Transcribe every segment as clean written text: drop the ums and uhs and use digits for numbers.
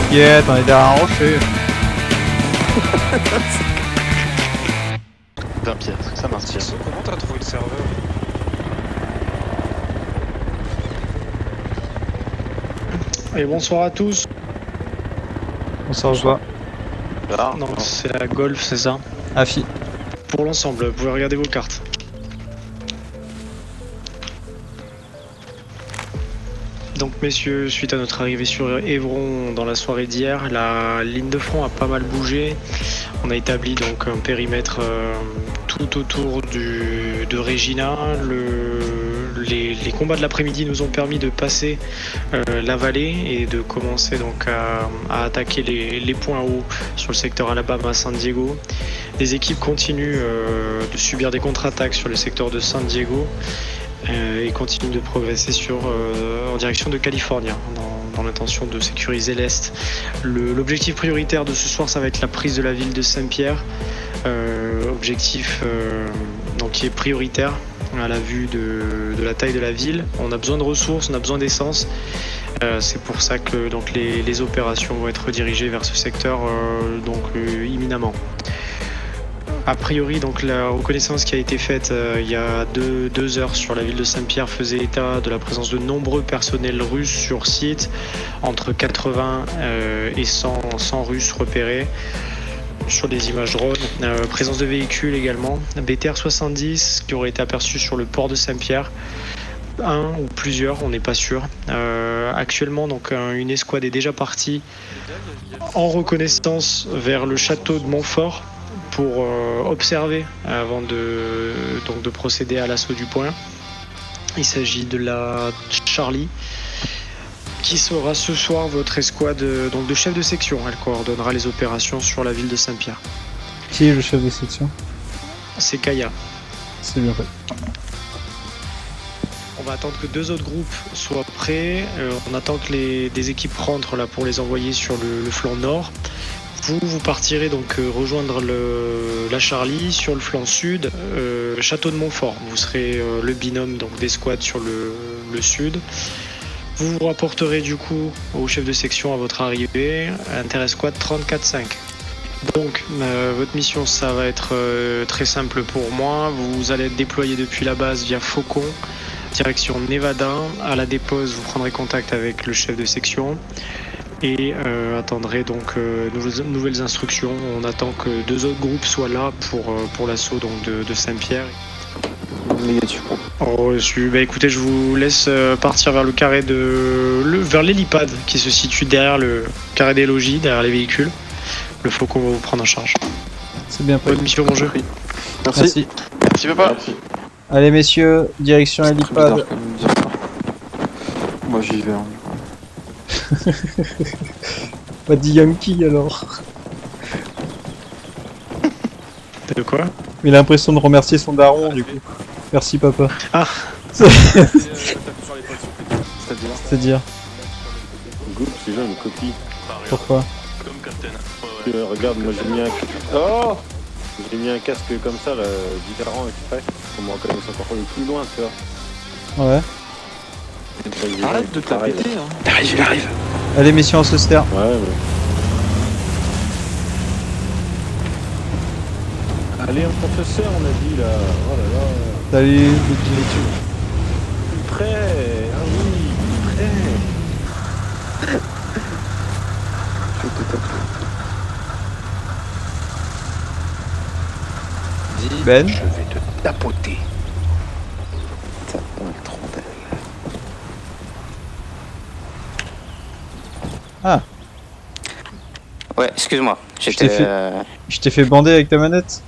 T'inquiète, on est derrière un rocher. Putain Pierre, est-ce que ça m'inspire? Comment t'as trouvé le serveur? Et bonsoir à tous. On s'en revoit. Là, Non, c'est la Golf, c'est ça? Afi. Pour l'ensemble, vous pouvez regarder vos cartes. Donc messieurs, suite à notre arrivée sur Évron dans la soirée d'hier, la ligne de front a pas mal bougé. On a établi donc un périmètre tout autour de Regina. Les combats de l'après-midi nous ont permis de passer la vallée et de commencer donc à attaquer les points hauts sur le secteur Alabama à San Diego. Les équipes continuent de subir des contre-attaques sur le secteur de San Diego et continuent de progresser en direction de California dans l'intention de sécuriser l'Est. L'objectif prioritaire de ce soir, ça va être la prise de la ville de Saint-Pierre. Objectif donc qui est prioritaire à la vue de la taille de la ville. On a besoin de ressources, on a besoin d'essence. C'est pour ça que donc, les opérations vont être redirigées vers ce secteur imminemment. A priori, donc, la reconnaissance qui a été faite il y a deux heures sur la ville de Saint-Pierre faisait état de la présence de nombreux personnels russes sur site, entre 80 et 100 Russes repérés sur des images drones. Présence de véhicules également, BTR 70 qui aurait été aperçu sur le port de Saint-Pierre. Un ou plusieurs, on n'est pas sûr. Actuellement, donc, une escouade est déjà partie en reconnaissance vers le château de Montfort pour observer avant de procéder à l'assaut du point. Il s'agit de la Charlie qui sera ce soir votre escouade donc de chef de section. Elle coordonnera les opérations sur la ville de Saint-Pierre. Qui est le chef de section? C'est Kaya. C'est bien fait. On va attendre que deux autres groupes soient prêts. On attend que des équipes rentrent là pour les envoyer sur le flanc nord. Vous partirez donc rejoindre la Charlie sur le flanc sud, château de Montfort. Vous serez le binôme donc d'escouade sur le sud. Vous vous rapporterez du coup au chef de section à votre arrivée, Inter-Escouade 34-5. Donc votre mission, ça va être très simple pour moi. Vous allez être déployé depuis la base via Faucon, direction Nevada. À la dépose, vous prendrez contact avec le chef de section et attendrez donc nouvelles instructions. On attend que deux autres groupes soient là pour l'assaut donc de Saint-Pierre. négatif. Oh, bah écoutez, je vous laisse partir vers le carré vers l'hélipad qui se situe derrière le carré des logis, derrière les véhicules. Le Faucon va vous prendre en charge. C'est bien fait. Bonne mission, mon jeu. Merci. Merci papa. Allez messieurs, direction Helipad. Moi j'y vais. Hein. Pas dit Yankee alors. De quoi? Il a l'impression de remercier son daron du coup. Merci papa. Ah. C'est-à-dire Goop, c'est déjà une copie. pourquoi? Regarde, moi j'ai mis un... Oh, j'ai mis un casque comme ça, là, différent, exprès, pour me reconnaître encore plus loin, tu vois. Ouais. Arrête de te la péter hein. Il arrive. Allez mission, on se sert. Ouais, ouais. Allez, on se sert, on a dit, là. Oh là là. Salut. Plus près. Ah oui, plus près. Je te tape. Ben. Je vais te tapoter. Ça dans le trondelle. Ah, Ouais, excuse-moi. Je t'ai fait- je t'ai fait bander avec ta manette.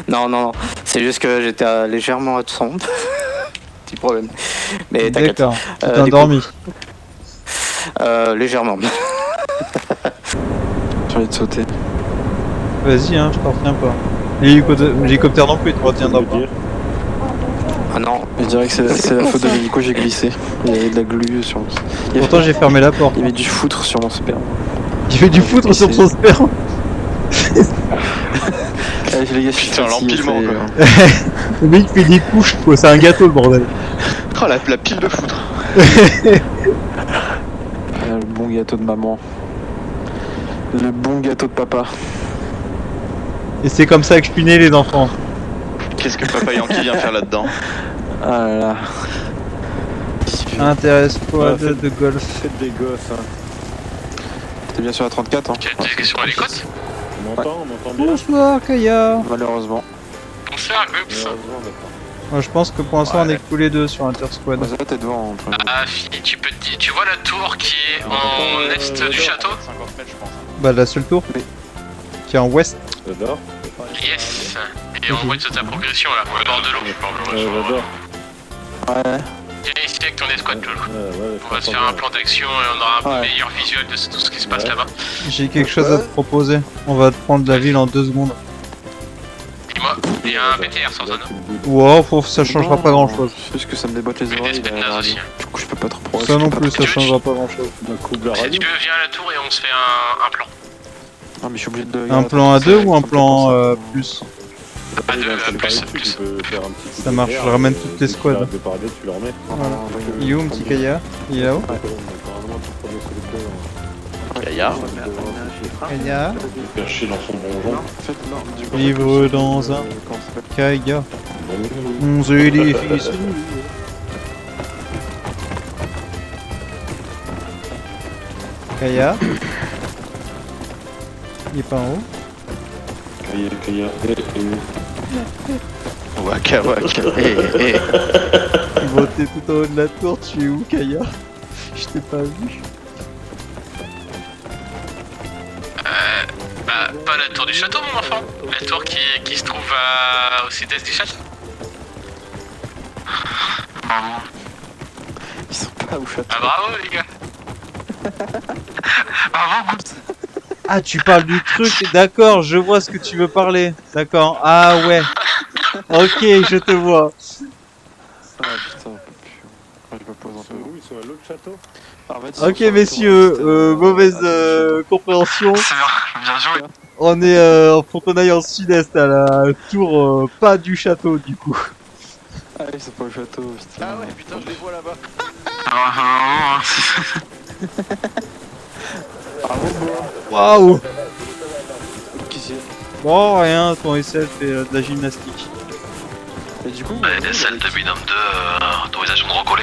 Non. C'est juste que j'étais légèrement absent. Petit problème. Mais t'inquiète. D'accord. Tu t'es du coup, endormi. Légèrement. J'ai envie de sauter. Vas-y, hein, je t'en retiens pas. L'hélicoptère non plus, tu te retiendras pas. Ah non. Je dirais que c'est la faute de Nico, j'ai glissé. Il y avait de la glu sur mon... Pourtant j'ai fermé la porte. Il y avait du foutre sur mon sperme. Il fait du foutre sur son sperme. Allez les gars, je suis Putain, fatigué, l'empilement, ça y est. quoi. Le mec fait des couches, quoi. C'est un gâteau le bordel. Oh la pile de foutre. Le bon gâteau de maman. Le bon gâteau de papa. Et c'est comme ça que je suis né, les enfants. Qu'est-ce que Papa Yankee vient faire là-dedans? Ah là là. Intéresse-toi Ah, de golf. Faites des gosses, hein. T'es bien sur la 34, hein? Tu as une petite question à l'écoute? On m'entend bien? Bonsoir, Kaya. Malheureusement. Bonsoir, Gups. Malheureusement, d'accord. Moi, je pense que pour l'instant, on est que tous les deux sur Intersquad. Ouais, ça va, t'es devant. Entre... Ah, Philippe, tu vois la tour qui est en est du château? 50 mètres, je pense. Bah, la seule tour. Oui. Qui est en ouest. J'adore. Yes. Et on voit toute ta progression là, au bord de l'eau. J'adore. Ouais. Viens ici avec ton escouade, Joel. Ouais, On va se faire un plan d'action et on aura un meilleur visuel de tout ce qui se passe là-bas. J'ai quelque chose à te proposer. On va te prendre la ville en 2 secondes. Dis-moi, il y a un BTR sans zone. Wow, ça changera pas grand chose. C'est juste que ça me déboîte les Mais oreilles. des la aussi. radio. Du coup, je peux pas trop progresser. Ça non je peux plus, pas ça changera pas grand chose. Ma coupe la Si radio. tu veux, viens à la tour et on se fait un plan. Ah, mais je suis obligé de. Un plan à 2 ou un plan plus? À deux, plus. Tu peux faire un petit coup Ça de marche, verre, je ramène et toutes les si squads. t'arrêtes de parler, tu le remets. Voilà. Il est où, mon petit Kaya? Il est là-haut? Apparemment, tu prenais sur le cœur. Gaillard. Kaya? Caché dans son donjon. En fait, non, du coup. Vivre dans un Comment ça s'appelle? Kaya. 11 édifices. Kaya? Il est pas en haut? Kaya. Waka waka. Tu votais tout en haut de la tour, tu es où, Kaya? Je t'ai pas vu. Bah, pas la tour du château, mon enfant. La tour qui se trouve au sud-est du château. Bravo. Ils sont pas au château. Ah, bravo, les gars. Bravo, Gups. Ah, tu parles du truc, d'accord, je vois ce que tu veux parler. D'accord, ah ouais. Ok, je te vois. Ah putain, je me pose un peu. Où ils sont à l'autre château? En fait, ils sont Ok, sur la messieurs, tour, juste, mauvaise à compréhension. C'est bien joué. On est faut qu'on aille en sud-est à la tour, pas du château du coup. Ah, ils sont pas au château, putain. Ah ouais, putain, je les vois là-bas. Waouh. Qui c'est? Bon, rien, ton SL fait de la gymnastique. Et du coup, Des salles de binôme de autorisation de recoller.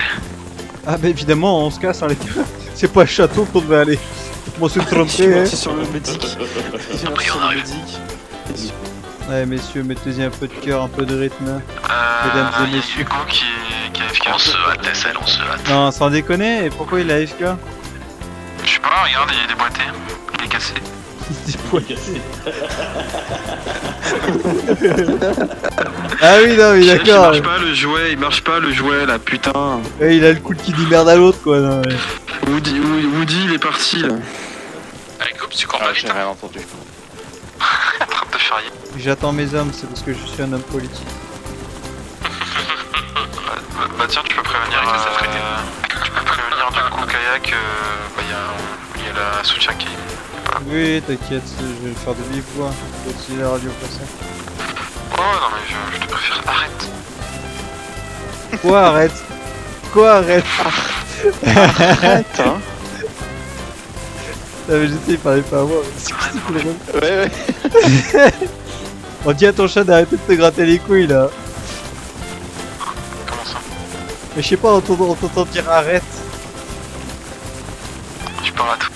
Ah bah évidemment, on se casse hein, les gars. C'est pas le château qu'on devait aller. Moi c'est je suis trompé. Hein. parti sur le médic. Je suis parti sur le médic. Ouais messieurs, mettez-y un peu de cœur, un peu de rythme. Mesdames et Il y a messieurs. Hugo qui est AFK. On se hâte, SL, on se hâte. Non, sans déconner, et pourquoi il a AFK? Je sais pas, regarde, il est déboîté. Il est cassé. Ah oui, non, mais d'accord. Il marche pas le jouet là, putain. Ouais, il a le coup qui dit merde à l'autre quoi. Non, mais... Woody il est parti là. Allez, Gups, tu cours pas Ah, vite. j'ai rien entendu. Attrape de faire rien. J'attends mes hommes, c'est parce que je suis un homme politique. Bah tiens, tu peux prévenir avec les affrétés. Tu peux prévenir du coup kayak, il y a la soutien qui... Oui, t'inquiète, je vais faire de vive voix. Je vais utiliser la radio pour ça. Oh non mais je te préfère, arrête. Quoi, arrête? Quoi, arrête? Arrête, hein. Non mais j'étais, il parlait pas à moi. C'est quoi ce problème? Ouais. On dit à ton chat d'arrêter de te gratter les couilles là. Comment ça? Mais je sais pas, on t'entend dire arrête. Tu parles à tout.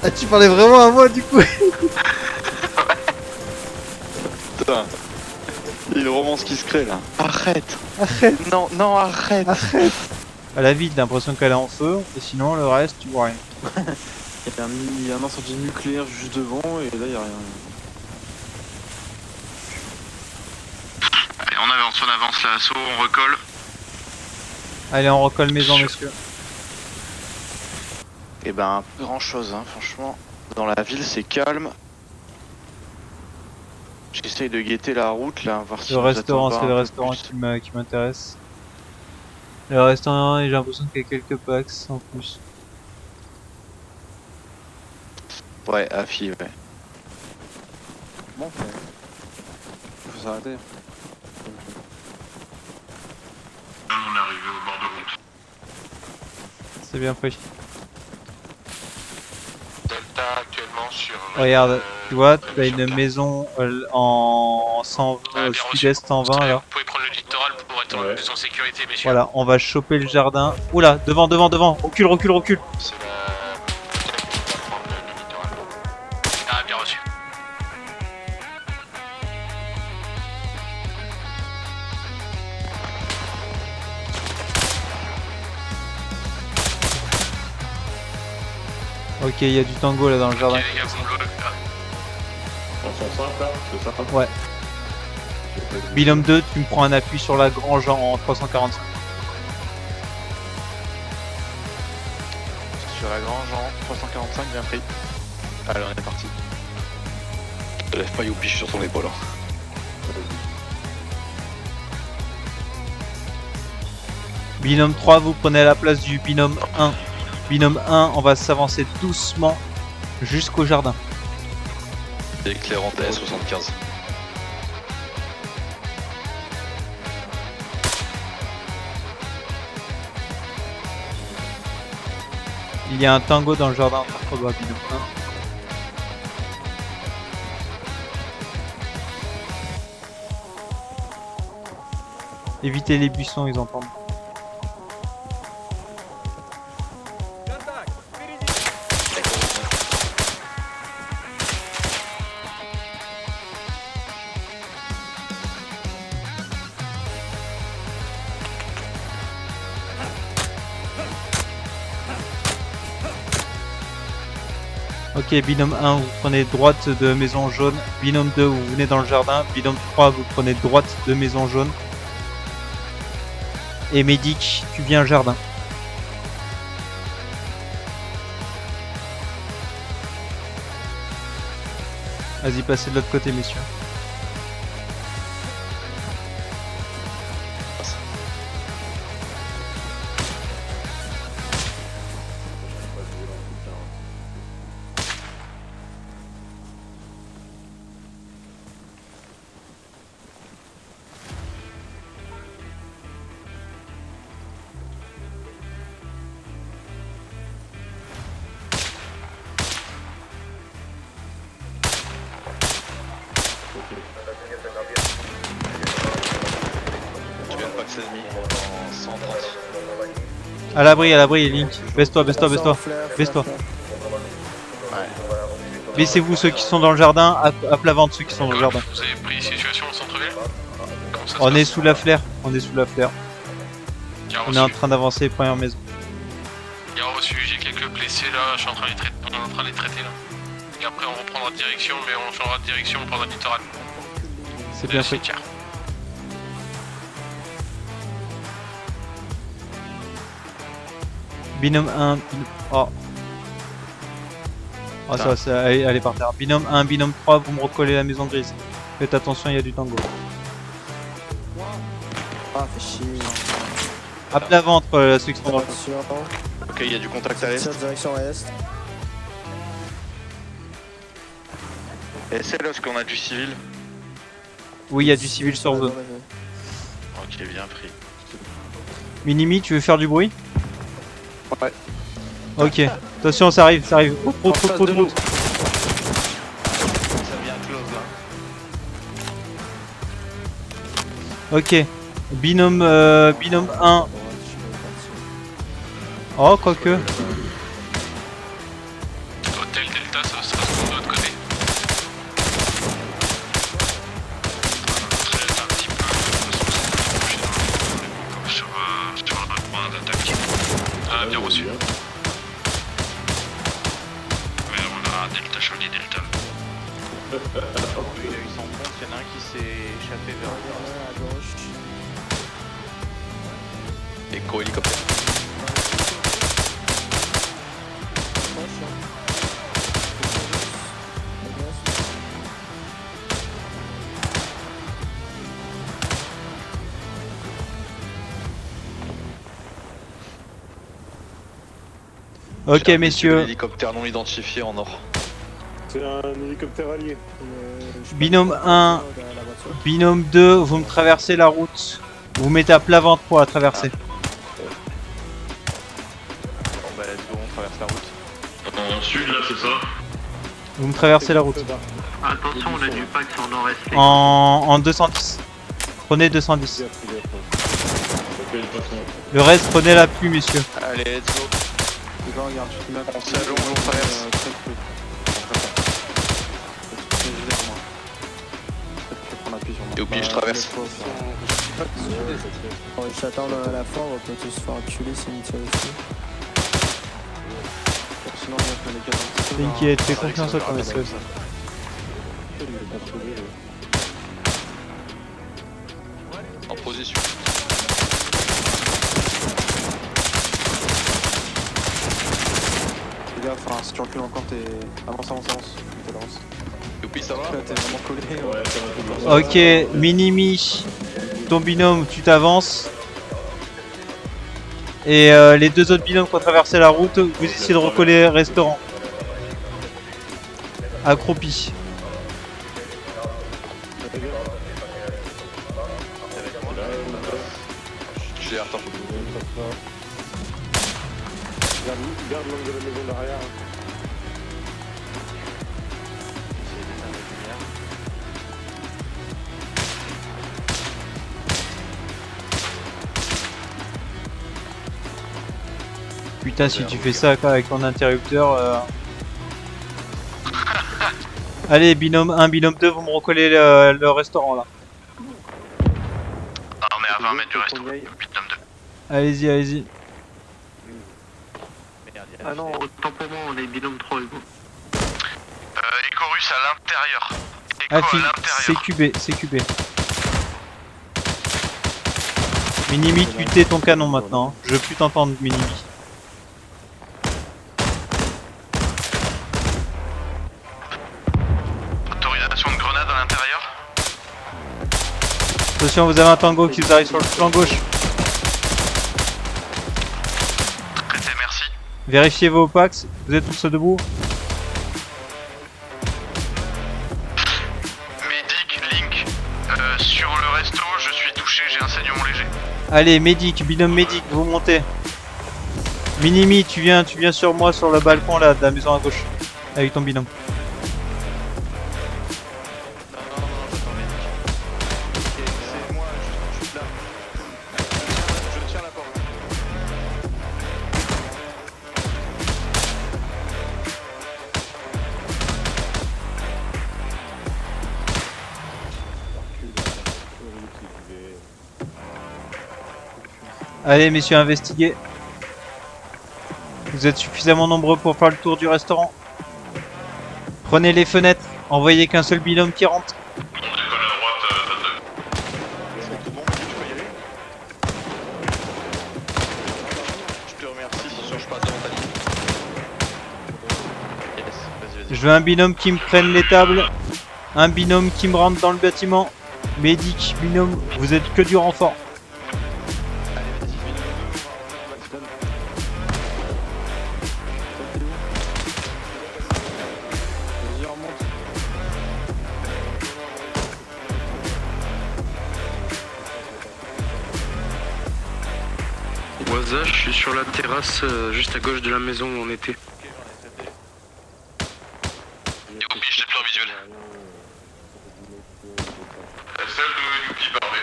Ah, tu parlais vraiment à moi du coup? Putain. Il y a une romance qui se crée là. Arrête. Arrête. Non, non, arrête. Arrête. À la ville, t'as l'impression qu'elle est en feu, et sinon le reste, tu vois rien. Il y a un incendie nucléaire juste devant et là il y a rien. Allez, on avance l'assaut, on recolle. Allez, on recolle maison, messieurs. Et ben, pas grand chose, hein, franchement. Dans la ville, c'est calme. J'essaye de guetter la route là, voir si Le on nous restaurant, attend pas c'est le un peu restaurant plus. qui m'intéresse. Le restaurant, et j'ai l'impression qu'il y a quelques packs en plus. Ouais, Afi, ouais. Bon, faut s'arrêter. On est arrivé au bord de route. C'est bien pris. Delta actuellement sur. Regarde, tu vois, t'as une maison en 100, Ah, bien reçu. sud-est 120 là. Vous pouvez prendre le littoral pour être en Ouais. maison sécurité, messieurs. Voilà, on va choper le jardin. Oula, devant, devant, devant. Recule, recule, recule. C'est la. Le littoral. Ah, bien reçu. Ok, il y a du tango là dans le Ok, jardin. les gars, vous me le. On s'en simple là, c'est ça? Ouais. Binôme 2, tu me prends un appui sur la grange en 345. Sur la grange en 345, bien pris. Allez, on est parti. Ne lève pas Youpi sur ton épaule. Binôme 3, vous prenez la place du binôme 1. Binôme 1, on va s'avancer doucement jusqu'au jardin. Éclairant TS75. Il y a un tango dans le jardin, binôme 1. Évitez les buissons, ils entendent. Ok, binôme 1, vous prenez droite de maison jaune. Binôme 2, vous venez dans le jardin. Binôme 3, vous prenez droite de maison jaune. Et Médic, tu viens au jardin. Vas-y, passez de l'autre côté, messieurs. Tu viens de Pax ennemi en 130. À l'abri, Link. Baisse-toi, baisse-toi, baisse-toi. Baisse-toi. Baissez-vous ceux qui sont dans le jardin, à plat ventre ceux qui sont dans le jardin. Vous avez pris situation au centre-ville? Comment ça se On est passe? sous la flaire, on est sous la flaire. Bien On est en reçu. train d'avancer, première maison. Bien reçu, j'ai quelques blessés là, je suis en train de les traiter, on est en train de les traiter là. Et après on reprendra direction, mais on changera de direction, on prendra le littoral. C'est bien fait. Cimetière. Binôme 1, oh. Oh ça, elle est par terre. Binôme 1, binôme 3, vous me recollez la maison grise. Faites attention, il y a du tango. Ah, fait chier. À plat ventre, ceux qui sont dans le Attention. Ok, il y a du contact à l'est. Tire direction est. Et c'est là, est-ce qu'on a du civil? Oui, il y a du civil sur vous. Ok, bien pris. Minimi, tu veux faire du bruit? Ouais. Ok. Attention, ça arrive, ça arrive. Route. Ça vient close là. Ok. Binôme 1. Oh, quoique. Hôtel Delta, ça sera de l'autre côté. Un petit peu, sur un point d'attaque. Ah, bien reçu. Mais on a Delta, Charlie Delta. Il a eu son compte, il y en a un qui s'est échappé vers À gauche. Éco-hélicoptère. Ok, messieurs. Hélicoptère non identifié en or. C'est un hélicoptère allié. Binôme 1, binôme 2, vous me traversez la route. Vous mettez à plat ventre pour la traverser. Bon bah let's go, on traverse la route. Dans le sud, là, c'est ça? Vous me traversez la route. Attention, on a du pack sur nord-est. En 210. Prenez 210. Le reste, prenez la pluie, messieurs. Allez, let's go. Regarde, tu te mets On s'allonge, on traverse. Et au pire, je traverse. On va s'attendre à la fin, on va pas tous se faire enculer, c'est une tire aussi. Sinon, on va les gars. T'inquiète, fais confiance à ton SES. En position. Les gars, enfin, si tu recules encore, t'es. Avance. Et au pire, ça va? Là, t'es vraiment collé. Ok, Minimi, ton binôme, tu t'avances. Et les deux autres binômes qui ont traversé la route, vous essayez de recoller restaurant. Accroupi. J'ai l'air temps. Garde l'angle de la maison derrière. Putain, si tu fais ça avec ton interrupteur. Allez, binôme 1, binôme 2, vous me recollez le restaurant là. Ah, on est à 20 mètres du resto. Binôme 2. Allez-y. Ah non, autant pour moi, on est binôme 3, Hugo. Écho russe à l'intérieur. Écho Ah, à l'intérieur. CQB. Minimi, tu tais ton canon maintenant. Hein. Je veux plus t'entendre, Minimi. Autorisation de grenade à l'intérieur. Attention, vous avez un tango qui vous arrive sur le flanc gauche. Traité, merci. Vérifiez vos packs. Vous êtes tous debout. Medic, Link. Sur le resto, je suis touché, j'ai un saignement léger. Allez, médic, binôme médic, vous montez. Minimi, tu viens sur moi sur le balcon là de la maison à gauche. Avec ton binôme. J'attends Medic. Ok, c'est moi, je suis là. Je tiens la porte. Allez, messieurs, investiguez. Vous êtes suffisamment nombreux pour faire le tour du restaurant. Prenez les fenêtres. Envoyez qu'un seul binôme qui rentre. On décolle à droite, C'est tout bon, tu peux y aller? Je te remercie, je passe devant ta ligne. Yes, vas-y. Je veux un binôme qui me prenne les tables. Un binôme qui me rentre dans le bâtiment. Médic, binôme, vous êtes que du renfort. Allez, vas-y, Vas-y, remonte. Waza, je suis sur la terrasse, juste à gauche de la maison où on était. Et au pire, j'ai le plan visuel. Celle de Yuki parlé.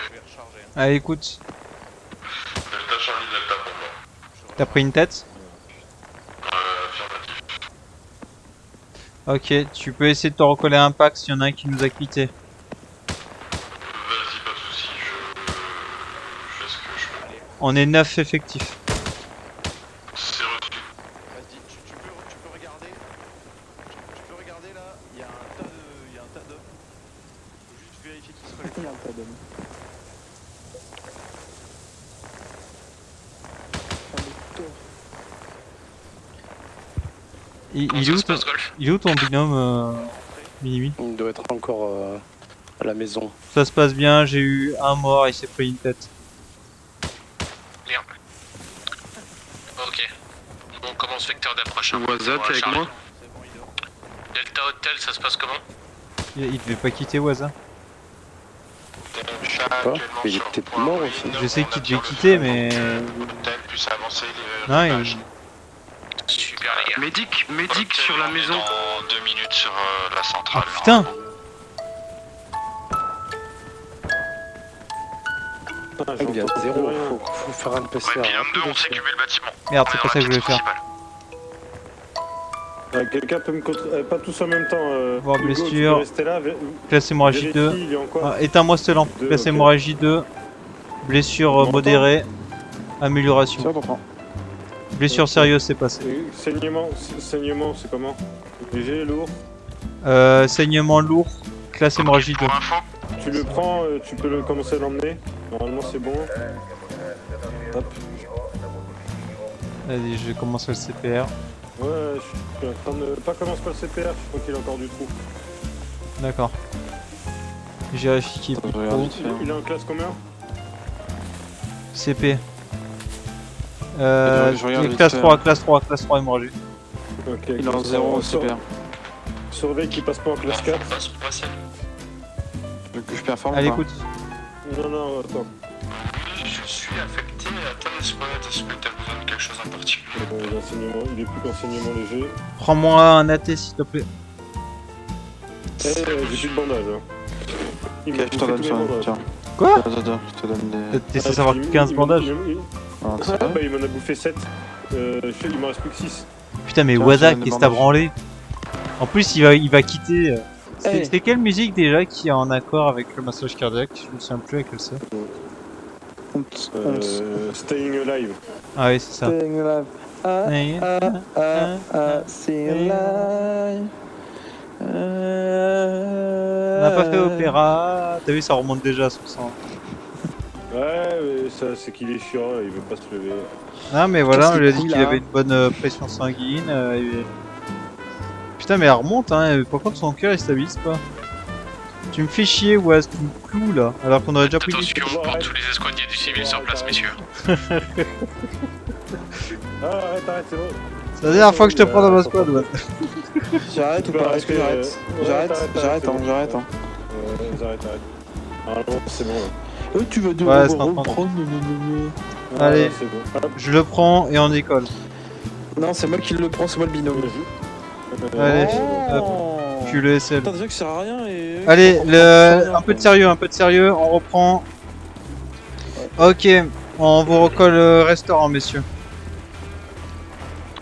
Allez, écoute. Delta Charlie, Delta pour moi. T'as pris une tête? Affirmatif. Ok, tu peux essayer de te recoller un pack s'il y en a un qui nous a quitté. Vas-y, pas de soucis, je fais ce que je peux. On est 9 effectifs. C'est reçu. Vas-y, tu peux regarder. Tu peux regarder là, il y a un tas d'hommes. Faut juste vérifier qu'ils se relèvent. Il y a un tas d'hommes. Il est où ton binôme, Minimi? Il doit être encore à la maison. Ça se passe bien, j'ai eu un mort, il s'est pris une tête. Bien. Ok. On commence vecteur d'approche. Waza, t'es avec moi? Delta Hotel, ça se passe comment? Il devait pas quitter Waza. Pas, mais il est peut-être mort aussi. Je sais qu'il devait quitter, mais... Hotel, plus avancer les Non, rivages. il... Super. Super les gars. Médic sur la maison. Dans 2 minutes sur la centrale. Ah putain. Ah, Il y a j'entends zéro, plus rien. faut faire un PCR. Ouais, binôme 2, on s'occupe le bâtiment. Merde, c'est pas ça que je voulais faire. Quelqu'un peut me contrôler, pas tous en même temps. Voir Hugo, tu blessure. peux rester là, Classe hémorragie 2. vérifie, il est en quoi Ah, éteins-moi cette lampe. Deux, Classe ok. hémorragie 2. Blessure M'entends modérée. Amélioration. Tiens, t'entends. Blessure Ok. sérieuse, c'est passé. Saignement, c'est comment? Léger, lourd? Saignement lourd. Classe hémorragie 2. Pour info, Tu le prends, tu peux commencer à l'emmener. Normalement, c'est bon. Hop. Allez, je vais commencer le CPR. Ouais, je suis en train de. Pas commence pas le CPR, je crois qu'il a encore du trou. D'accord. J'ai vérifié qu'il y ait plus de trous. Il est en classe combien? CP. Je regarde vite classe fait. 3, classe 3, classe 3 hémorragie. Ok. Il est en 0 au CPR. Surveille qu'il passe pas en classe 4. Tu veux que je performe Allez, ou pas écoute. Non, attends. je suis affecté à ta squad. Est-ce que t'as besoin de quelque chose en particulier? Il est plus qu'enseignement léger. Prends-moi un AT s'il te plaît. J'ai plus de bandage. Hein. Il m'a Ok, je te bouffé donne tous ça, mes bandages. tiens. Quoi? Attends, je te donne des... T'es censé avoir 15 bandages. Ah, Ah, ça va. bah il m'en a bouffé 7. Il m'en reste plus que 6. Putain, mais Tiens, Waza, je te donne des qu'est-ce que t'as bandages. branlé? En plus, il va quitter. C'était quelle musique déjà qui est en accord avec le massage cardiaque? Je me souviens plus avec quelle c'est. Staying Alive. Ah oui, c'est ça. Staying alive. Staying alive. On n'a pas fait opéra. T'as vu, ça remonte déjà à 60. Ouais, mais ça, c'est qu'il est chiant, il veut pas se lever. Ah, mais voilà, on Qu'est-ce lui a qu'il dit fout, qu'il là avait une bonne pression sanguine. Putain, mais elle remonte, hein. Par contre, son cœur il stabilise pas. Tu me fais chier, ouais, tu me cloues là. Alors qu'on aurait déjà pris du. Attention pour tous les escouadiers du civil sur place, messieurs. Ah, arrête, c'est bon. C'est la dernière fois que je te prends dans ma squad, ouais. J'arrête ou pas? Est-ce que j'arrête? J'arrête, c'est bon. j'arrête. J'arrête. Normalement, c'est bon. Là. Tu vas Ouais, c'est en train de- reprendre. Allez. C'est bon. Hop, Je le prends et on décolle. Non, c'est moi qui le prends, c'est moi le binôme. vas-y. Allez, Oh. tu le SL. Putain, déjà que ça sert à rien et. Allez, un peu de sérieux, on reprend. Ok, on vous recolle le restaurant, messieurs.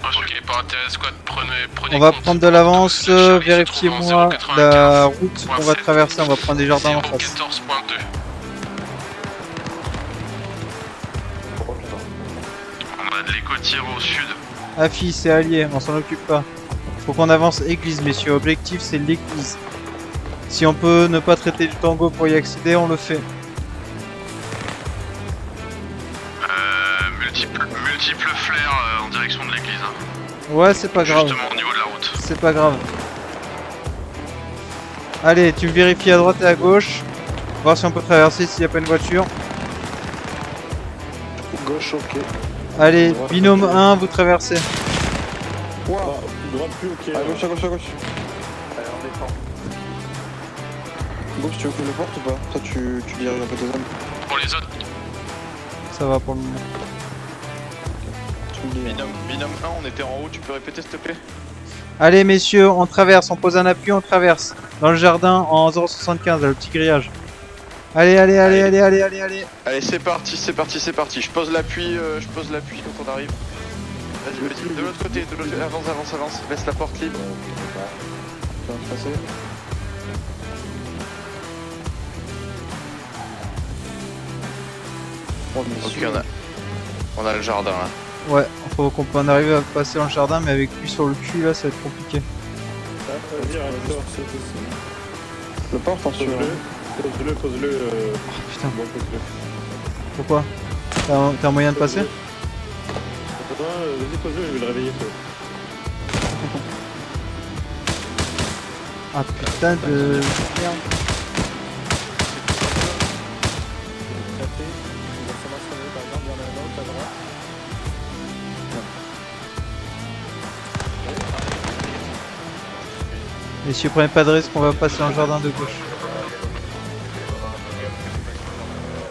Ok, par intérêt squad, prenez On va compte. prendre de l'avance, Le Charlie se vérifiez-moi trouve en la 0,95, route qu'on va traverser, on va prendre des jardins en face. 0,14.2. On a de l'écotière au sud. Affi, c'est allié, on s'en occupe pas. Faut qu'on avance église, messieurs, objectif c'est l'église. Si on peut ne pas traiter du tango pour y accéder, on le fait. Multiple flares en direction de l'église. Hein. Ouais, c'est pas grave, Justement au niveau de la route. c'est pas grave. Allez, tu me vérifies à droite et à gauche. Voir si on peut traverser s'il n'y a pas une voiture. Gauche, ok. Allez, binôme 1, vous traversez. Wow. Droite plus, ok. À gauche. Allez, on défend. Bon, tu veux que je le porte ou pas? Toi, tu diriges un peu tes hommes. Pour les autres, Ça va pour le moment. Tu me dis. Binôme 1, on était en haut, tu peux répéter s'il te plaît? Allez messieurs, on traverse, on pose un appui, on traverse. Dans le jardin en 0,75, le petit grillage. Allez. Allez, c'est parti. Je pose l'appui quand on arrive. Vas-y. De l'autre côté, avance. Laisse la porte libre. Tu vas passer. Oh, mais Ok, on a le jardin là. Ouais, faut qu'on arrive à passer dans le jardin, mais avec lui sur le cul là, ça va être compliqué. Vas-y, arrête-toi. Le porte, attention. Pose-le. Putain, Bon, pose-le. pourquoi? T'as un moyen de passer? Vas-y, pose-le, je vais le réveiller. Ah putain de... Merde. Messieurs, prenez pas de risque, on va passer dans le jardin de gauche.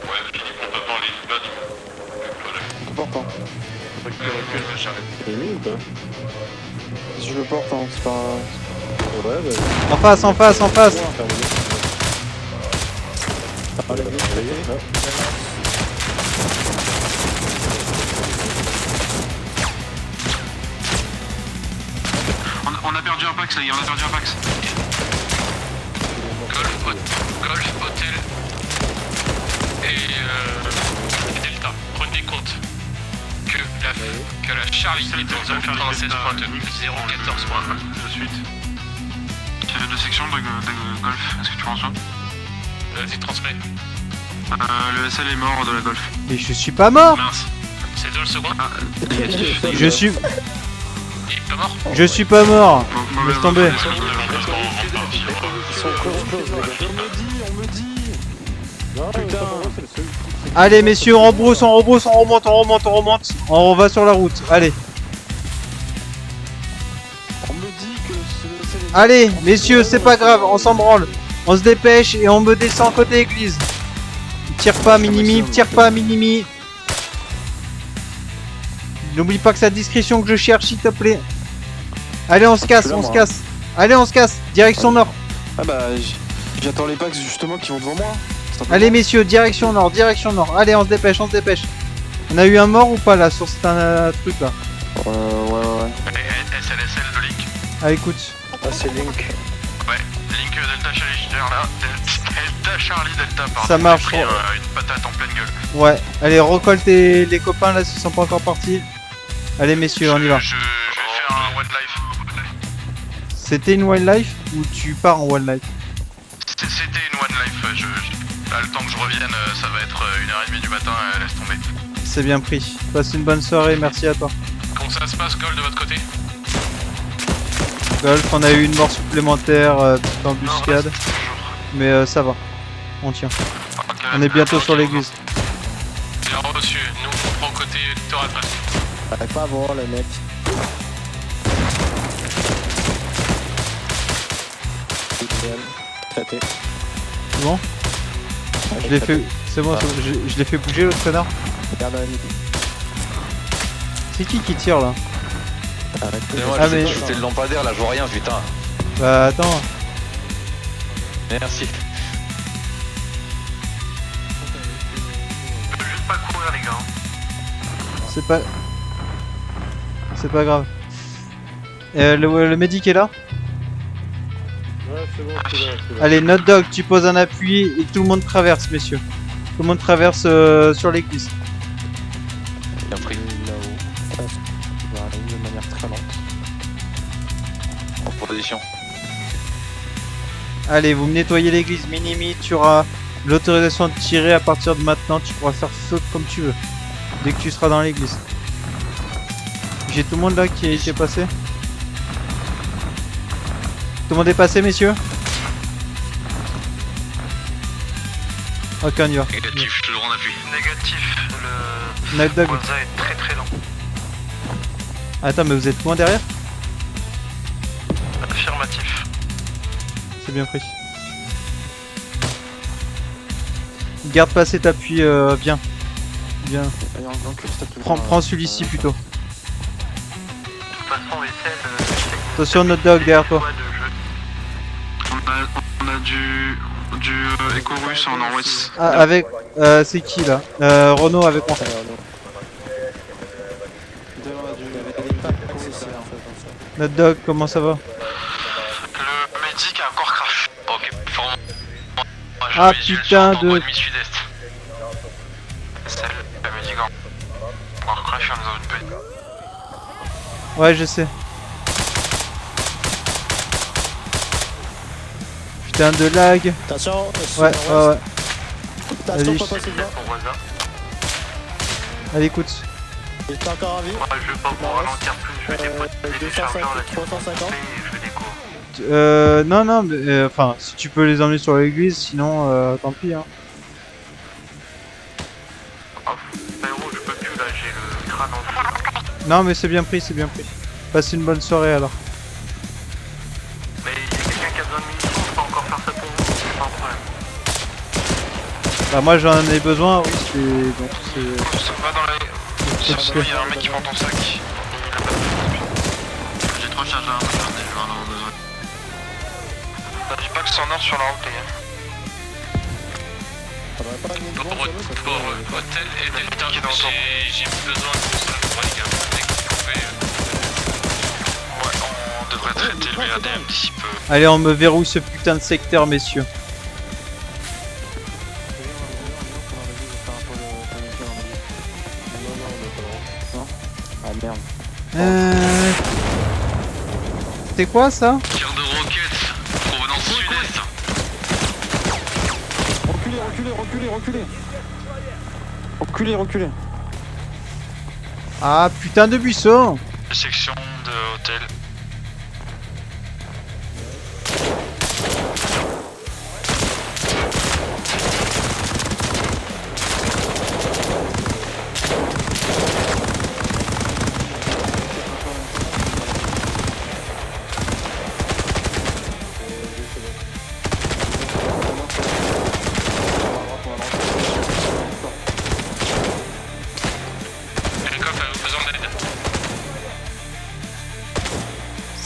ouais, je finis complètement les bas. Important. Recule, j'arrête. Il est mis ou pas? je le porte, hein, c'est pas... Ouais, bah... En face, en face, en face. Allez, On a perdu un Pax, les gars, on a perdu un Pax. Golf, Hôtel et Delta. Prenez compte que la Charlie est en zone 96.2, 014.1 de suite. De section de Golf, est-ce que tu reçois? Vas-y, transmets. Le SL est mort de la Golf. Mais je suis pas mort. Mince. C'est dans le second. Négatif. Je suis... Il est pas mort. Je suis pas mort. Laisse tomber. On me dit. Non, putain, c'est le seul. Allez messieurs, on rebrousse, on rebrousse, on remonte. On va sur la route. Allez. On me dit que c'est les... Allez, messieurs, c'est pas grave, on s'en branle. On se dépêche et on me descend côté église. Tire pas, Minimi. N'oublie pas que c'est à discrétion que je cherche, s'il te plaît. Allez, on se casse. Allez, on se casse. Direction nord. Ah bah, j'attends les packs justement qui vont devant moi. Allez, messieurs, direction nord. Allez, on se dépêche. On a eu un mort ou pas là sur ce truc là? Ouais. SLSL de Link. Ah, écoute. Ah, c'est Link. Ouais, Link Delta Charlie là. Delta Charlie Delta, pardon. Ça marche. J'ai pris, une patate en pleine gueule. Ouais, allez, recolle les copains là s'ils sont pas encore partis. Allez, messieurs, on y va. Je vais faire un One Life. C'était une wildlife ou tu pars en wildlife? C'était une One Life. Là, le temps que je revienne, ça va être 1h30 du matin, laisse tomber. C'est bien pris. Passe une bonne soirée, merci à toi. Comment ça se passe, Gold, de votre côté? Golf, on a eu une mort supplémentaire, petite embuscade. Mais ça va. On tient. Okay, On est bientôt sur l'église. Bien reçu. Nous, on prend côté littoral. Allez pas voir les mecs. Traité. C'est bon? Je l'ai fait. C'est bon, je l'ai fait bouger l'autre connard. Regarde la nuit. C'est qui tire là? Moi, Ah, mais- c'était le lampadaire là, je vois rien, putain. Bah attends. Merci. On peut juste pas courir, les gars. C'est pas grave. Le médic est là? Ouais, c'est bon, c'est là. Allez, Not Dog, tu poses un appui et tout le monde traverse, messieurs. Tout le monde traverse sur l'église. Bien pris. Là-haut. Tu vas aller de manière très lente. En position. Allez, vous me nettoyez l'église. Minimi, tu auras l'autorisation de tirer à partir de maintenant. Tu pourras faire feu comme tu veux. Dès que tu seras dans l'église. J'ai tout le monde là qui est passé. Tout le monde est passé, messieurs? Ok, on y va. Négatif, je le rends appui. Négatif, Not Dog. Waza est très très lent. Attends, mais vous êtes loin derrière? Affirmatif. C'est bien pris. Garde passé, t'appuies bien. Bien. Allez, en cul, s'il te plaît. Prends celui-ci plutôt. De toute façon, les selles, Attention, Not Dog derrière toi. on a du écho russe en nord-ouest. Ah, avec. C'est qui là? Renault avec moi. Allez, Arnaud. On a du packs ici, en fait. Not Dog, comment ça va? Le médic a encore crash. Ok, formant. Ah, putain de- sud-est. Celle, le médic a encore crash en zone B. Ouais, je sais. Putain de lag. Attention, Ouais. Attention, Vas-y. pas passer devant. Pour Waza. Allez, écoute. Il est encore en vie. Je vais pas vous ralentir plus, je vais déposer des chargeurs là-dessus. 350. Et je vais déco. Non, mais enfin, si tu peux les emmener sur l'église, sinon, tant pis. Hein. Héros, je peux plus là, j'ai le crâne en feu. Non, mais c'est bien pris. Passez une bonne soirée alors. Mais il y a quelqu'un qui a besoin de munitions, je peux encore faire ça pour vous, c'est pas un problème. Bah, moi j'en ai besoin, oui, c'est. Donc, c'est. Ça va dans la. c'est- Il y a un mec qui prend ton sac. Il a pas de. J'ai 3 recharge là, désolé. T'as du pack sans nord sur la route, les gars. Pour Hôtel et Delta, j'ai besoin de ça, les gars. Dès que vous pouvez. Ouais, on devrait traiter le BRDM d'ici peu. Allez, on me verrouille ce putain de secteur, messieurs. Ah merde. C'est quoi ça? Tir de roquettes, provenance sud-est. Reculez, reculez, reculez, reculez. Reculez, reculez. Ah putain de buisson! Section de hôtel.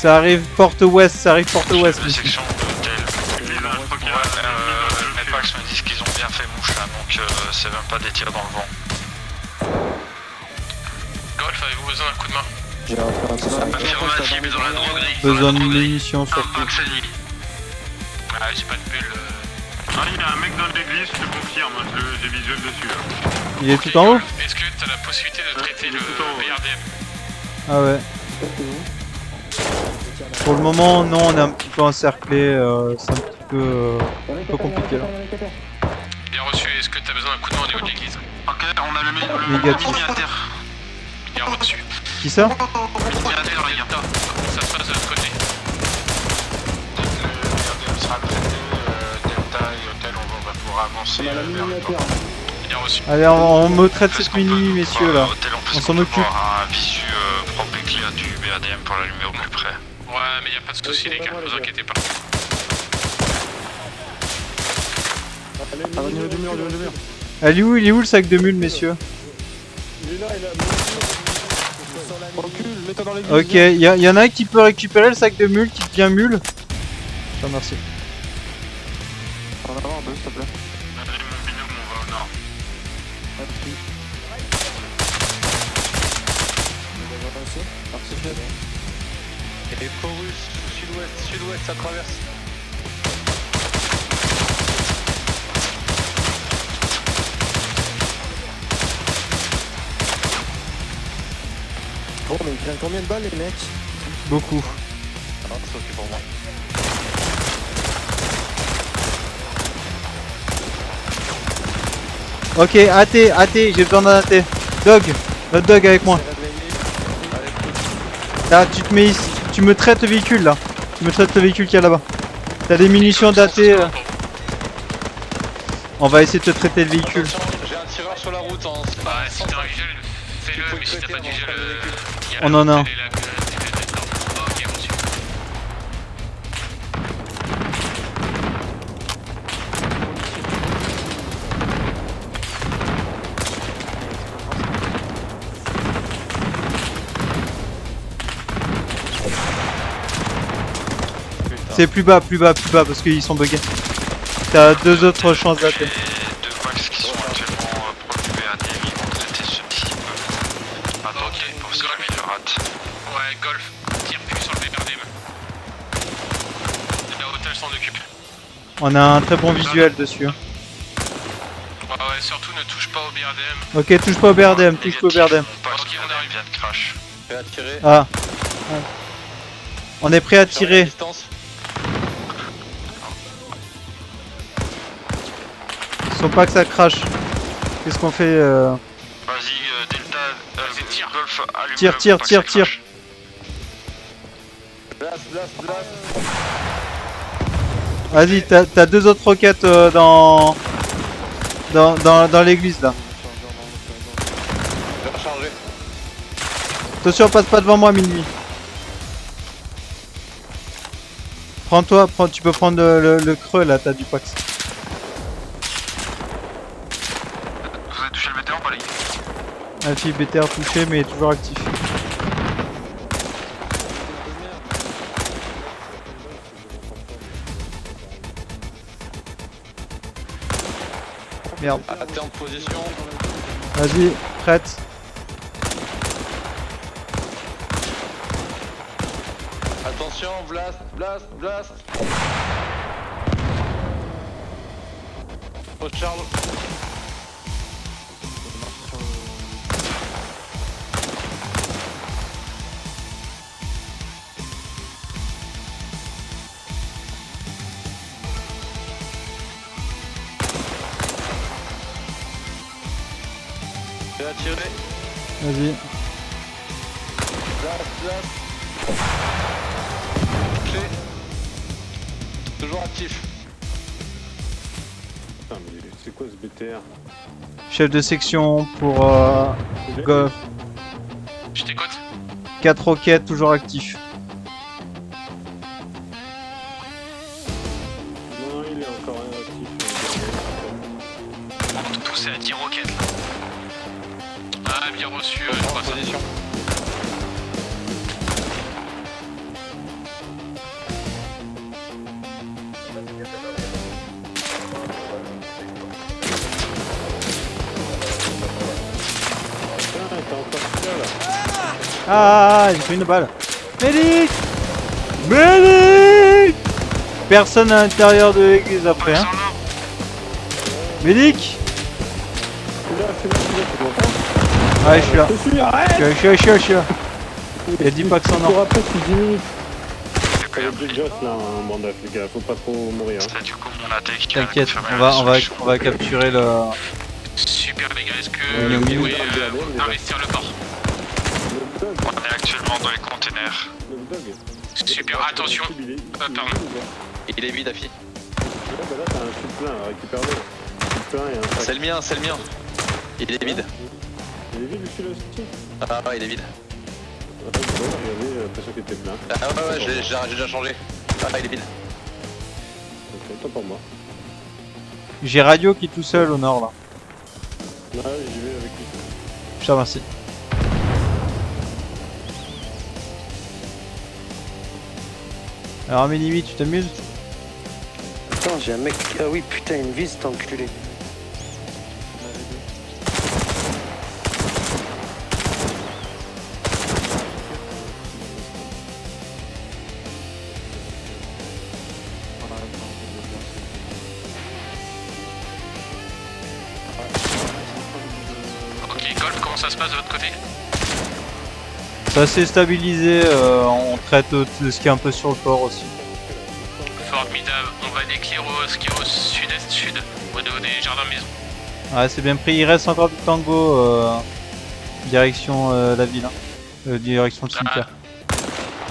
Ça arrive porte ouest, ça arrive porte ouest. La section d'hôtel. Mepax me disent qu'ils ont bien fait mouche là, donc c'est même pas des tirs dans le vent. Golf, avez-vous besoin d'un coup de main? J'ai un Affirmative dans la droguerie. Besoin de munitions surtout. Ah, j'ai pas de bulle. Ah, il y a un mec dans l'église, je te confirme, j'ai visuel dessus. Là. Il est tout en haut? Est-ce que t'as la possibilité de traiter le BRDM? Ah ouais. Pour le moment, non, on est un petit peu encerclé, c'est un petit peu compliqué là. Bien reçu, est-ce que t'as besoin d'un coup de main au niveau de l'église? Ok, on a le Négatif. mini à terre. Bien reçu. Qui ça? Mini à terre, les gars. Comment ça se passe de l'autre côté? Le BRDM sera traité, Delta et Hôtel, on va pouvoir avancer vers le port. Bien reçu. Allez, on me traite cette mini, messieurs là. On s'en occupe. Un visu propre et clair du BRDM pour l'allumer au plus près. Ouais, mais y a pas de soucis, les gars, vous inquiétez pas. Ah, au niveau du mur, au niveau du mur. Il est où le sac de mule, messieurs? Il est là, il a. Recule, mets-toi dans l'église. Ok, y en a un qui peut récupérer le sac de mule, qui devient mule. Je te remercie. On va avoir deux, s'il te plaît. Allez, mon binôme, on va au nord. Et Chorus, sud-ouest, ça traverse. Bon, mais ils prennent combien de balles, les mecs? Beaucoup. Ah, c'est ok pour moi. Ok, AT, j'ai besoin d'un AT. Dog, notre dog avec moi. Là, tu te mets ici, tu me traites le véhicule là. Tu me traites le véhicule qu'il y a là-bas. T'as des munitions d'AT. On va essayer de te traiter le véhicule. J'ai un tireur sur la route en. Bah, si t'as un visuel, fais-le, mais si t'as pas de visuel, On en a un. Ok, reçu. C'est plus bas parce qu'ils sont buggés. T'as deux autres chances d'AT. Deux Max qui sont actuellement proches du BRDM, ils vont traiter ce type. Attendez, pour ce qu'il le rate. Ouais, Golf, tire plus sur le BRDM. La hôtel s'en occupe. On a un très bon visuel dessus. Hein. Ouais, surtout ne touche pas au BRDM. Ok, touche pas au BRDM, touche pas au BRDM. Parce qu'il vient de crash. Prêt à tirer. Ah. On est prêt à tirer. Distance. Faut pas que ça crache. Qu'est-ce qu'on fait Vas-y, Delta, tire. Golf, allume. Tire. Blast. Vas-y, t'as deux autres roquettes dans l'église là. Je vais recharger. Attention, passe pas devant moi, minuit. Tu peux prendre le creux là, t'as du Pax. Vous avez touché le BTR ou pas, les gars? Alfie BTR touché mais toujours actif. Merde. Ah, t'es en position. Vas-y, prête. Attention, blast, blast, blast. Oh Charles. Je vais attirer. Vas-y. Blast, blast. Clé. Toujours actif. Putain, mais c'est quoi ce BTR? Chef de section pour Golf. Je t'écoute. 4 roquettes, toujours actifs. Non, il est encore actif. On peut pousser à 10 roquettes là. Ah, bien reçu, je En vois ça. position. Putain, t'es encore là là. Ah, j'ai pris une balle. Médic! Médic! Personne à l'intérieur de l'église après, hein. Médic! Ouais, je suis là. Je suis, arrête! Je suis là. Il a dit pas que son Pour nom. après, je suis 10 minutes. Il y a des gosses là, hein, bande de les gars, faut pas trop mourir. Ça, du coup, mon attaque. T'inquiète, on va capturer le. Super, les gars, est-ce que Oui, vous oui, pouvez oui. investir le port? Le dog, On est actuellement dans les containers. le dog. Super, attention. Pardon. Il est vide, Afi. Ouais, bah là, t'as un tube plein, récupère-le. Tube plein et un sac. C'est le mien, c'est le mien. Il est vide. Il est vide celui-là aussi? Ah ouais, il est vide. Ouais, regardez, l'impression qu'il était plein. Ah ouais, j'ai déjà changé. Ah, il est vide. Ok, tant pour moi. J'ai radio qui est tout seul au nord là. Ouais, j'y vais avec lui. Je te remercie. Alors Minimi, tu t'amuses? Attends, j'ai un mec. Ah oui, putain, une vis, t'es enculé. Ok, Golf, comment ça se passe de votre côté? Ça s'est stabilisé, on traite de ce qui est un peu sur le port aussi. Formidable, on va décliner ce qui est au sud-est, sud, au niveau des jardins maison. Ouais, c'est bien pris, il reste encore du tango direction la ville, hein. Direction le cimetière.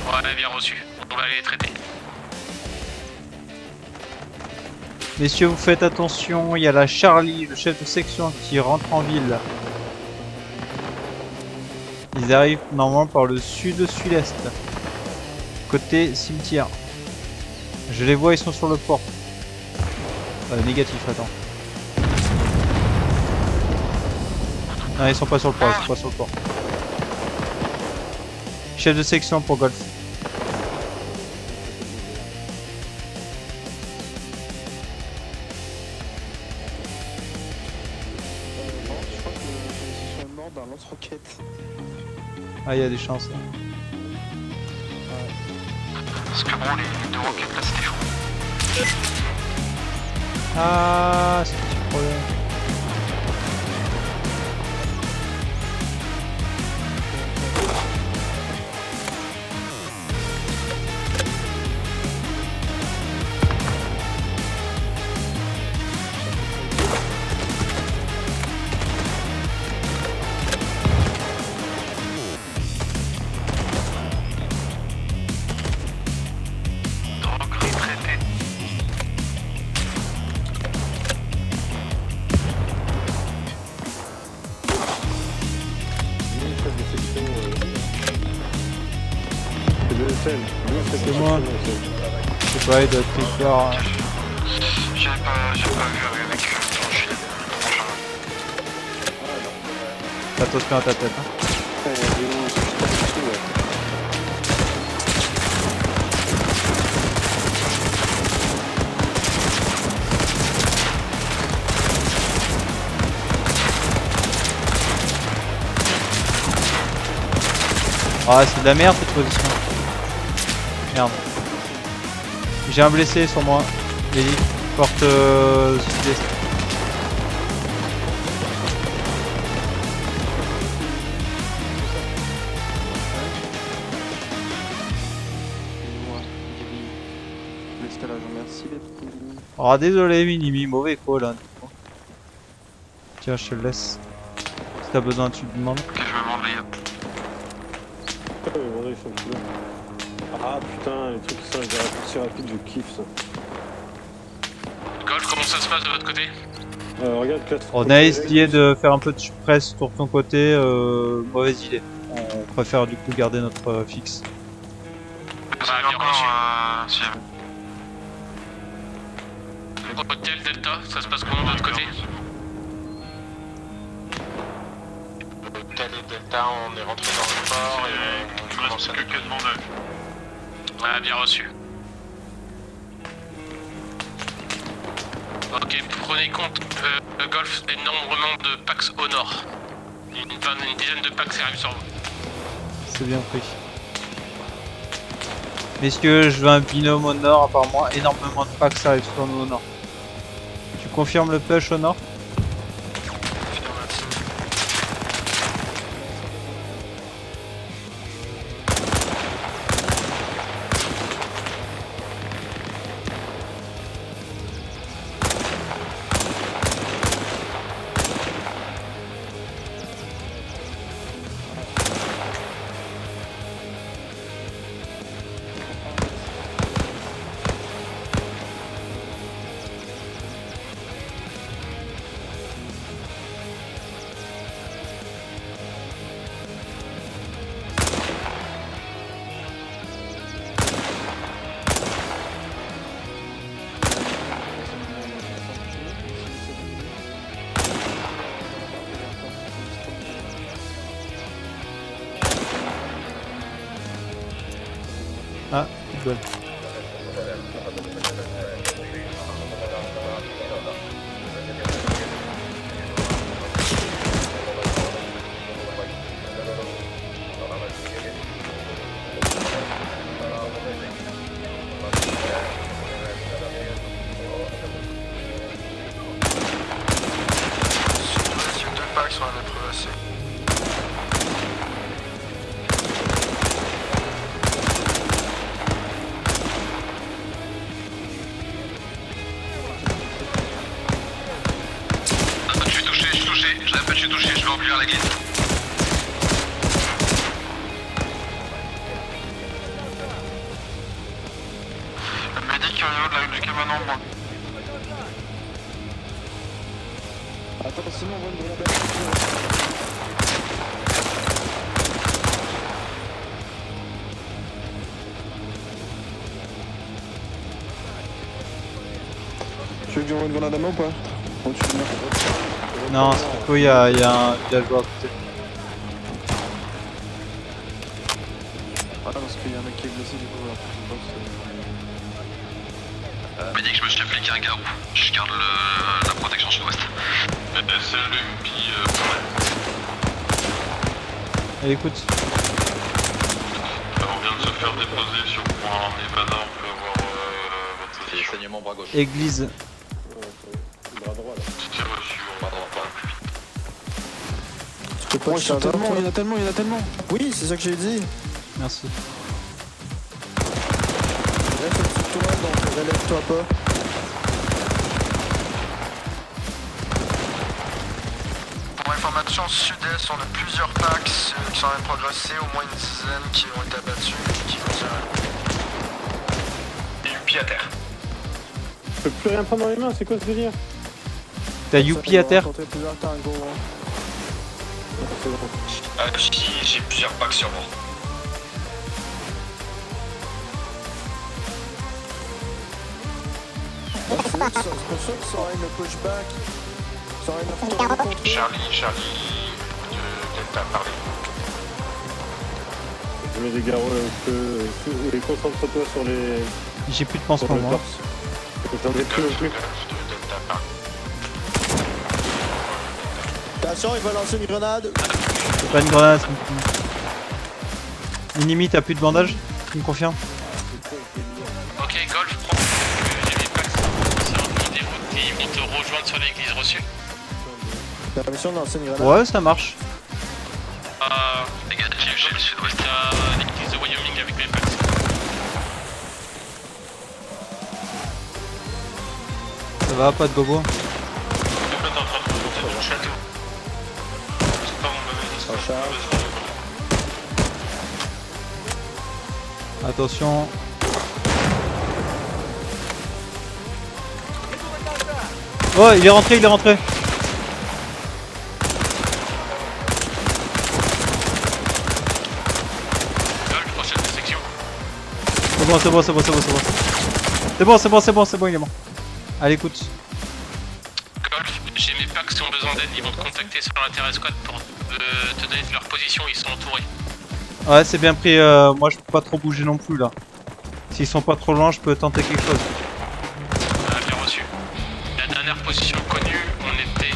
Ouais, bien reçu. On va aller les traiter. Messieurs, vous faites attention, il y a la Charlie, le chef de section qui rentre en ville. Ils arrivent normalement par le sud-sud-est, côté cimetière. Je les vois, ils sont sur le port. Négatif, attends. Non, ils sont pas sur le port, ils sont pas sur le port. Chef de section pour Golf. Je crois que ils sont morts dans lance-roquette. Ah, il y a des chances. Parce que bon, les deux roquettes là, c'était chaud. Ah, c'est un petit problème. Drogue retraitée. C'est moi. Je sais pas, il doit être quelque part. J'ai pas vu avec Franchine. Attention à ta tête. Hein. Putain, il y a des gens qui se tapent dessus, ouais. Ah, c'est de la merde cette position. Merde. J'ai un blessé sur moi. Ellie, porte sud-est. L'escalage, merci les petits. Oh, désolé, Minimi, mauvais call là. Tiens, je te le laisse. Si t'as besoin, tu me demandes. Ok, je me demande les gars. Ils sont plus là. Ah putain, les trucs qui sont avec des raccourcis rapides, je kiffe ça. Golf, comment ça se passe de votre côté? Regarde, 4. On a essayé de faire un peu de suppress sur ton côté, mauvaise idée. On préfère du coup garder notre fixe. Bah, bien reçu. Hôtel Delta, ça se passe comment de votre côté? Hôtel et Delta, on est rentré dans le port et on commence à... que demander. Ah, bien reçu. Ok, prenez compte, Golf, énormément de packs au nord. Une dizaine de packs arrivent sur vous. C'est bien pris. Messieurs, je veux un binôme au nord, apparemment énormément de packs arrivent sur nous au nord. Tu confirmes le push au nord? Ah, good. Je suis touché, je vais remplir la glisse. Le médic au niveau du camion moi. Attends, sinon on va une grenade. Tu veux que j'envoie une grenade à main ou pas? Au-dessus de moi. Non, c'est coup, il y a un villageois à côté. Ah, parce qu'il y a un mec qui est blessé du coup. Médic, je me suis appliqué un garrot. Je garde la protection sud-ouest. C'est l'UMP Allez, écoute. On vient de se faire déposer sur point Nevada, on peut avoir votre position. Saignement bras gauche. Église. Bras droit là. C'est reçu, Bras droit, pas. Tu peux pas il y en a tellement. Oui, c'est ça que j'ai dit. Merci. Reste au-dessus de toi, donc relève-toi pas. Pour information, sud-est, on a plusieurs packs qui sont en train de progresser, au moins une dizaine qui ont été abattus et qui continuent. Et UP à terre. Je peux plus rien prendre dans les mains, c'est quoi ce délire? T'as Youpi à terre? J'ai plusieurs packs sur moi. C'est pour ça qu'ils sont une pushback. Ils sont une contrôle. Charlie, Delta, parlez. Je mets des garrots là où je peux. Et concentre-toi sur les. J'ai plus de pansement sur le moi. torse. J'en ai plus non plus. Attention, il va lancer une grenade. C'est pas une grenade, c'est une... Minimi, t'as plus de bandage? Tu me confirmes? Ok, Golf, prends. J'ai mis Pax. Ils vont te rejoindre sur l'église reçue. La mission de lancer une grenade. Ouais, ça marche. Les gars, j'ai le sud-ouest à l'église de Wyoming avec mes Pax. Ça va, pas de bobo. Ça charge. Attention. Oh, il est rentré, il est rentré. Golf, prochaine section. C'est bon, c'est bon, c'est bon, c'est bon, c'est bon. C'est bon, c'est bon, c'est bon, c'est bon, il est bon. Allez, écoute. Golf, j'ai mes Pax qui ont besoin d'aide, ils vont te contacter sur l'intérêt squad pour te donner leur position, ils sont entourés. Ouais, c'est bien pris. Moi, je peux pas trop bouger non plus là. S'ils sont pas trop loin, je peux tenter quelque chose. Bien reçu. La dernière position connue, on était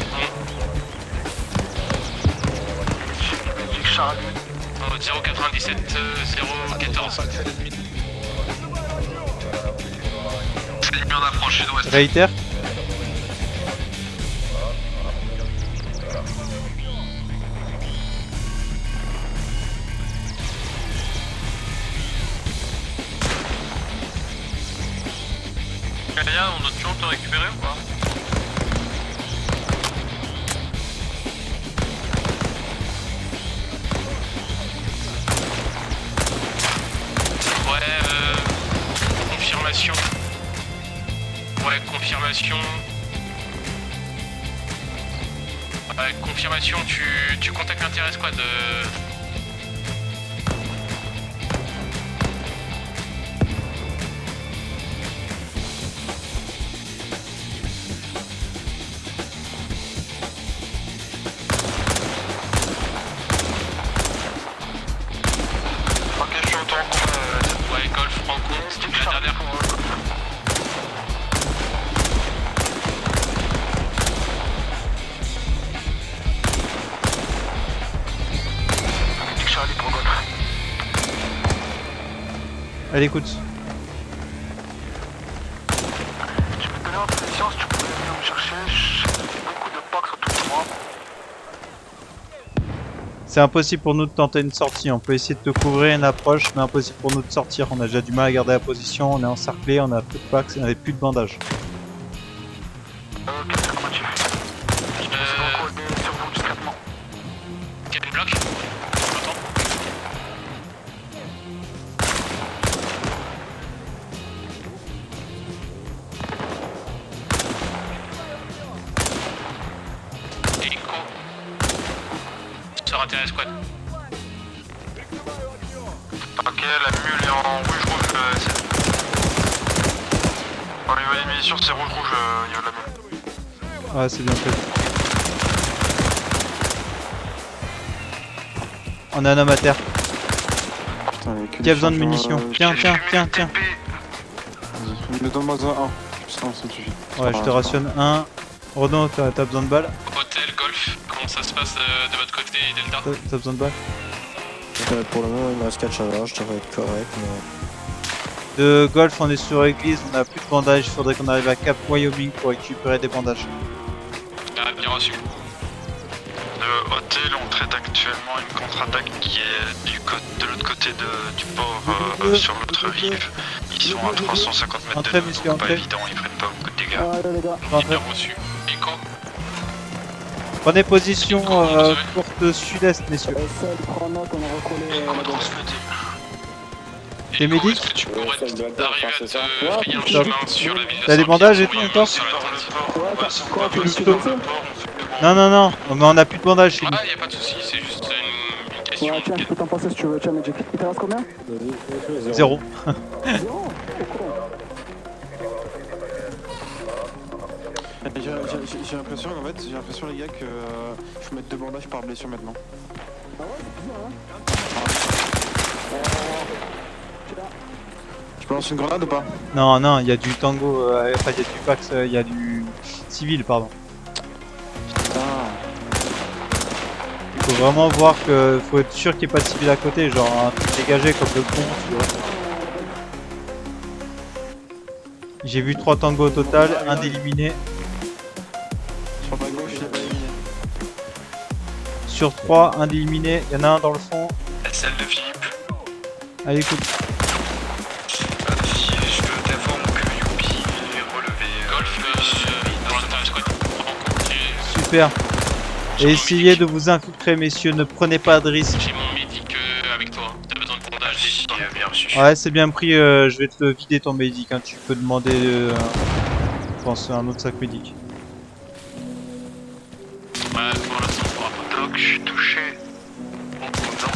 en Charlie. 097 014. C'est du bien d'approche sud-ouest. Réitère. Kalia, on a toujours te récupérer ou pas? Ouais, confirmation. Ouais, confirmation. Ouais, confirmation, tu contactes l'intérêt squad. Ok, je suis autant qu'on Ouais, Golf, prends compte. La dernière. Charlie pour Golf. Allez, écoute. Tu peux te donner en position si tu pouvais venir me chercher. J'ai beaucoup de packs autour de moi. C'est impossible pour nous de tenter une sortie. On peut essayer de te couvrir une approche, mais impossible pour nous de sortir. On a déjà du mal à garder la position. On est encerclé, on a plus de packs, on a plus de bandages. Ok, c'est comment tu fais? Je te laisse donc coder sur vous discrètement. Quel bloc? Attends. Hélico. Sur intérêt squad. Ok, la mule est en rouge-rouge. Au niveau des munitions, c'est rouge-rouge au niveau de la mule. Ouais, c'est bien fait. On a un homme à terre. Qui a besoin de munitions? Tiens, tiens, tiens, tiens. Donne-moi un. Ça me suffit. Ouais, je te rationne un. Rodon, t'as besoin de balles? Hôtel, Golf, comment ça se passe de votre côté, Delta? T'as besoin de balles? Pour le moment, il me reste 4 charges, ça va être correct. Mais... De Golf, on est sur église, on a plus de bandages. Il faudrait qu'on arrive à Cap Wyoming pour récupérer des bandages. Ah, bien reçu. Le hôtel, on traite actuellement une contre-attaque qui est de l'autre côté du port, sur l'autre rive. Ils sont à 350 mètres Entrez, de nous, messieurs, donc pas entrez. évident, ils prennent pas beaucoup de dégâts. Rentrez. Bien reçu. Echo. Prenez position porte sud-est, messieurs. Echo transmetté. Les Echo, médics? est-ce que tu pourrais arriver à te frayer un chemin sur la ville de T'as des Saint-Pierre bandages et tout Wyoming encore? sur la tête? Ouais, c'est quoi, Tu veux plutôt- Non, non, non, mais on a plus de bandages chez nous. Ah, y'a pas de soucis, c'est juste une question. Tiens, je peux t'en passer si tu veux. Tiens, Magic. Il te reste combien? 0. J'ai l'impression en fait, j'ai l'impression les gars que il faut mettre 2 bandages par blessure maintenant. Je peux lancer une grenade ou pas? Non, non, il y a du tango, enfin il y a du Pax, il y a du civil, pardon. Putain. Faut vraiment voir que... Faut être sûr qu'il n'y ait pas de civil à côté, genre un truc dégagé comme le con, tu vois. J'ai vu 3 tangos au total, un d'éliminer. Sur ma gauche, il est pas éliminé. Sur 3, un d'éliminé, il y en a un dans le fond. Celle de Philippe. Allez, écoute. Si je t'informe que Youpi est relevé. Golf, dans l'intérieur squad. Super. Et essayez de vous infiltrer, messieurs, ne prenez pas de risques. J'ai mon médic avec toi. T'as besoin de bandage. Bien reçu. Ouais, c'est bien pris, je vais te vider ton médic, hein. Tu peux demander, je pense, un autre sac médic. Ouais, pour l'instant, on pourra pas. Donc je suis touché. En content.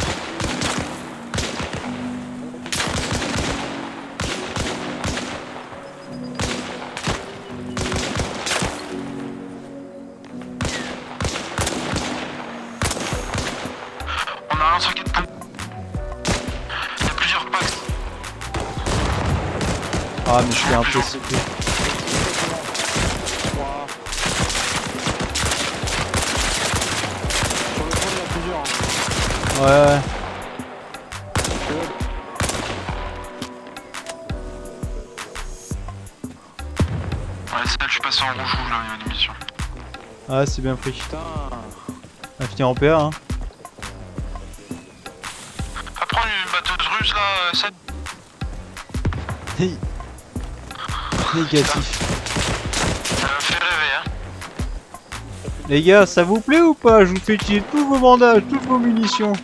On a un circuit de pompe. Il y a plusieurs packs. Ah, mais je suis impossible. Sur le fond, il y a plusieurs. Ouais. Ouais, celle, je suis passé en rouge-rouge là, il y a une émission. Ouais, c'est bien pris. Putain. On va finir en PA, hein. Va prendre une batteuse russe là, celle. Négatif. Ça me fait rêver, hein. Les gars, ça vous plaît ou pas? Je vous fais utiliser tous vos bandages, toutes vos munitions.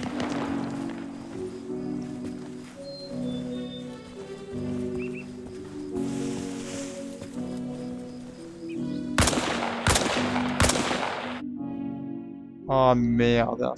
Oh merde.